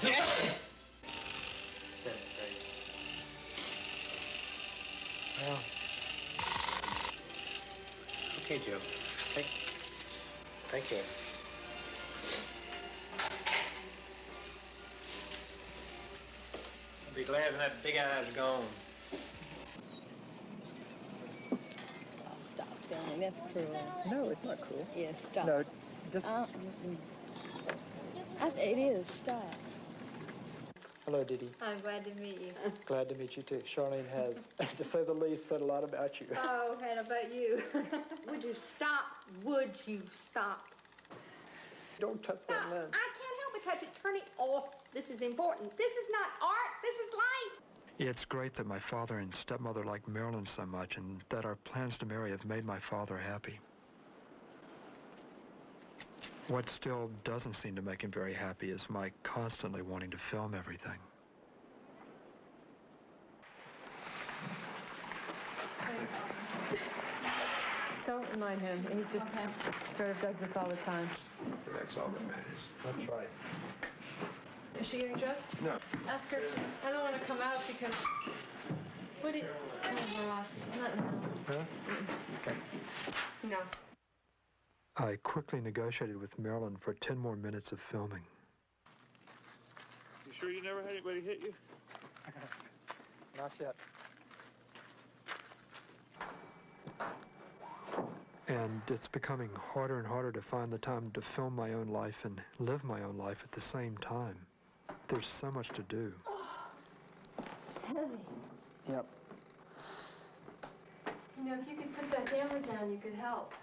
Well, okay, Joe. Take care. I'll be glad when that big eye's gone. Oh, stop filming. That's cruel. No, it's not cruel. Yes, stop. No, just... It is. Stop. Hello, Didi. I'm glad to meet you. Glad to meet you, too. Charlene has, to say the least, said a lot about you. Oh, and about you. Would you stop? Would you stop? Don't touch Stop. that lens. I can't help but touch it. Turn it off. This is important. This is not art. This is life. It's great that my father and stepmother like Marilyn so much, and that our plans to marry have made my father happy. What still doesn't seem to make him very happy is my constantly wanting to film everything. Don't mind him. He's just sort of does this all the time. That's all that matters. That's right. Is she getting dressed? No. Ask her. I don't want to come out because... What do you... Oh, Ross. Not now. Huh? Okay. No. I quickly negotiated with Marilyn for 10 more minutes of filming. You sure you never had anybody hit you? Not yet. And it's becoming harder and harder to find the time to film my own life and live my own life at the same time. There's so much to do. It's heavy. Yep. You know, if you could put that camera down, you could help.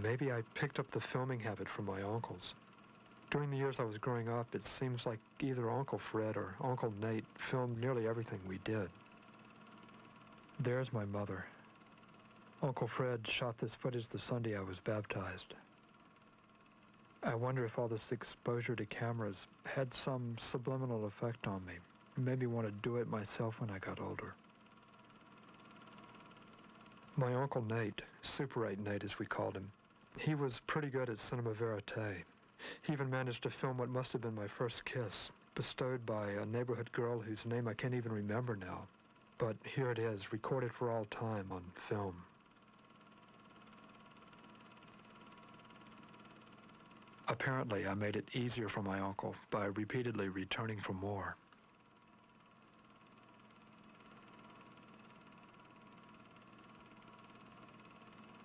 Maybe I picked up the filming habit from my uncles. During the years I was growing up, it seems like either Uncle Fred or Uncle Nate filmed nearly everything we did. There's my mother. Uncle Fred shot this footage the Sunday I was baptized. I wonder if all this exposure to cameras had some subliminal effect on me. Made me want to do it myself when I got older. My Uncle Nate, Super 8 Nate as we called him, he was pretty good at cinema verite. He even managed to film what must have been my first kiss, bestowed by a neighborhood girl whose name I can't even remember now. But here it is, recorded for all time on film. Apparently, I made it easier for my uncle by repeatedly returning for more.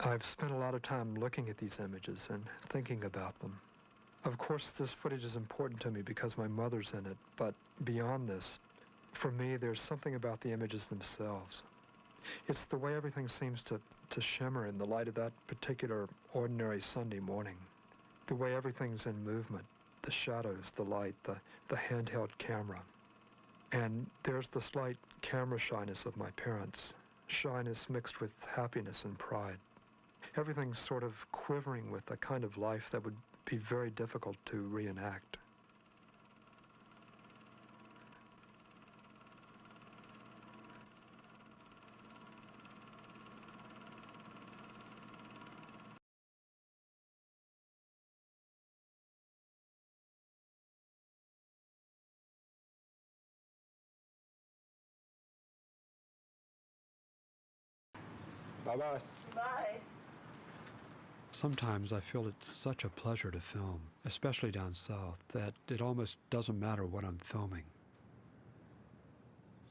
I've spent a lot of time looking at these images and thinking about them. Of course, this footage is important to me because my mother's in it, but beyond this, for me, there's something about the images themselves. It's the way everything seems to shimmer in the light of that particular ordinary Sunday morning. The way everything's in movement, the shadows, the light, the handheld camera. And there's the slight camera shyness of my parents, shyness mixed with happiness and pride. Everything's sort of quivering with a kind of life that would be very difficult to reenact. Bye-bye. Bye. Sometimes I feel it's such a pleasure to film, especially down south, that it almost doesn't matter what I'm filming.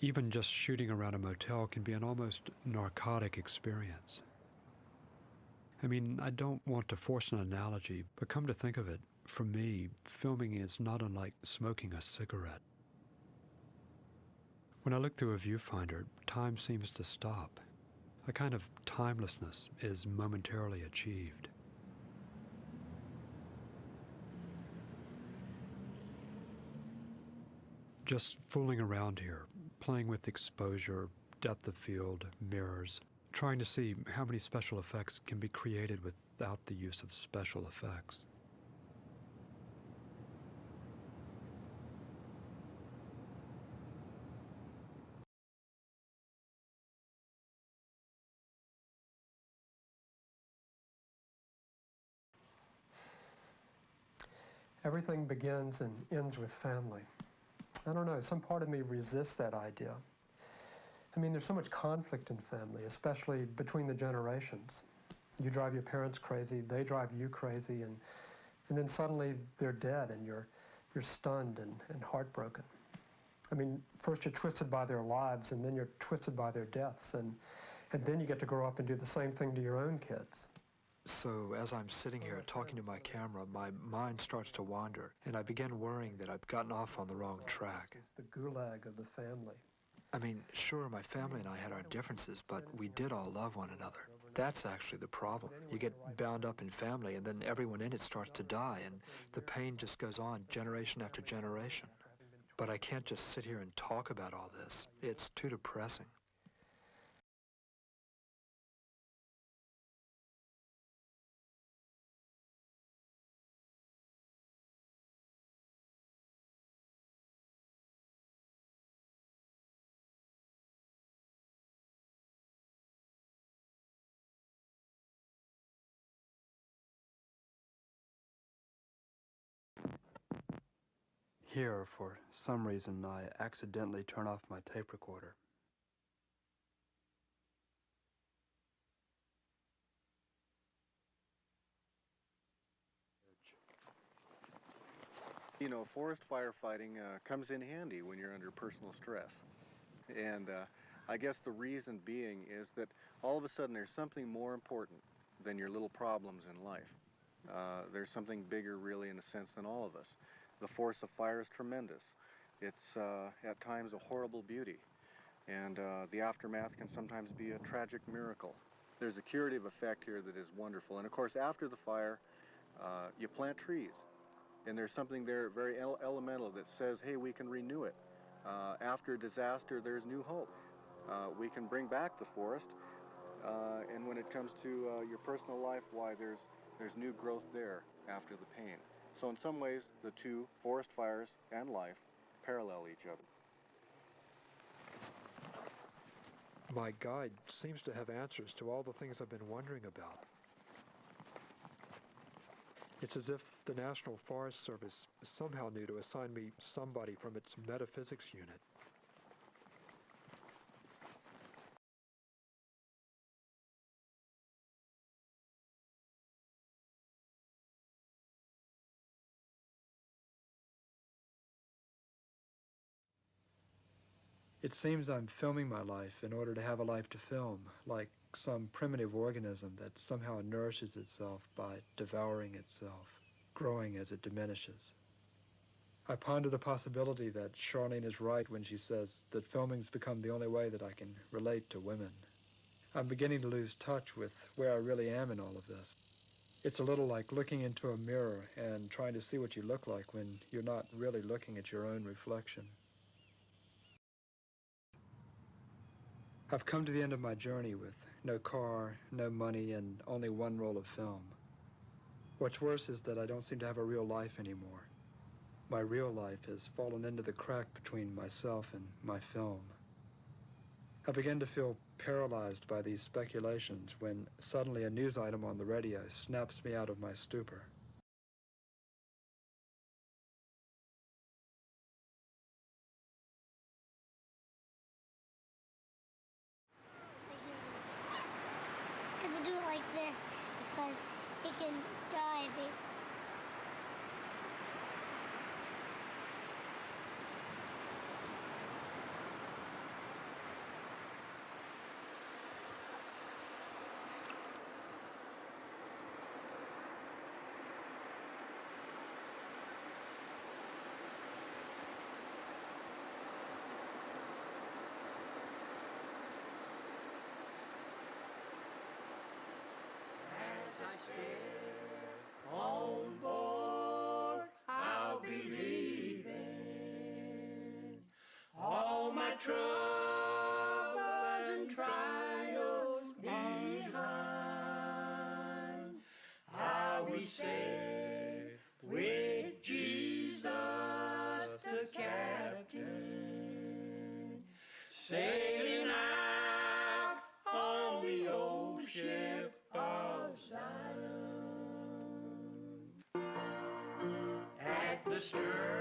Even just shooting around a motel can be an almost narcotic experience. I mean, I don't want to force an analogy, but come to think of it, for me, filming is not unlike smoking a cigarette. When I look through a viewfinder, time seems to stop. A kind of timelessness is momentarily achieved. Just fooling around here, playing with exposure, depth of field, mirrors, trying to see how many special effects can be created without the use of special effects. Everything begins and ends with family. I don't know, some part of me resists that idea. I mean, there's so much conflict in family, especially between the generations. You drive your parents crazy, they drive you crazy, and then suddenly they're dead and you're stunned and heartbroken. I mean, first you're twisted by their lives and then you're twisted by their deaths, and then you get to grow up and do the same thing to your own kids. So as I'm sitting here talking to my camera, my mind starts to wander, and I begin worrying that I've gotten off on the wrong track. It's the gulag of the family. I mean, sure, my family and I had our differences, but we did all love one another. That's actually the problem. You get bound up in family, and then everyone in it starts to die, and the pain just goes on generation after generation. But I can't just sit here and talk about all this. It's too depressing. Here, for some reason, I accidentally turn off my tape recorder. You know, forest firefighting comes in handy when you're under personal stress. And I guess the reason being is that all of a sudden there's something more important than your little problems in life. There's something bigger, really, in a sense, than all of us. The force of fire is tremendous. It's at times a horrible beauty, and the aftermath can sometimes be a tragic miracle. There's a curative effect here that is wonderful. And of course, after the fire, you plant trees, and there's something there very elemental that says, hey, we can renew it. After disaster, there's new hope. We can bring back the forest, and when it comes to your personal life, why, there's new growth there after the pain. So in some ways, the two, forest fires and life, parallel each other. My guide seems to have answers to all the things I've been wondering about. It's as if the National Forest Service somehow knew to assign me somebody from its metaphysics unit. It seems I'm filming my life in order to have a life to film, like some primitive organism that somehow nourishes itself by devouring itself, growing as it diminishes. I ponder the possibility that Charlene is right when she says that filming's become the only way that I can relate to women. I'm beginning to lose touch with where I really am in all of this. It's a little like looking into a mirror and trying to see what you look like when you're not really looking at your own reflection. I've come to the end of my journey with no car, no money, and only one roll of film. What's worse is that I don't seem to have a real life anymore. My real life has fallen into the crack between myself and my film. I begin to feel paralyzed by these speculations when suddenly a news item on the radio snaps me out of my stupor. I have to do it like this because he can drive it. On board, I'll be leaving. troubles and trials behind. Are we safe with Jesus the captain, sailing out on the old ship of Zion? At the stern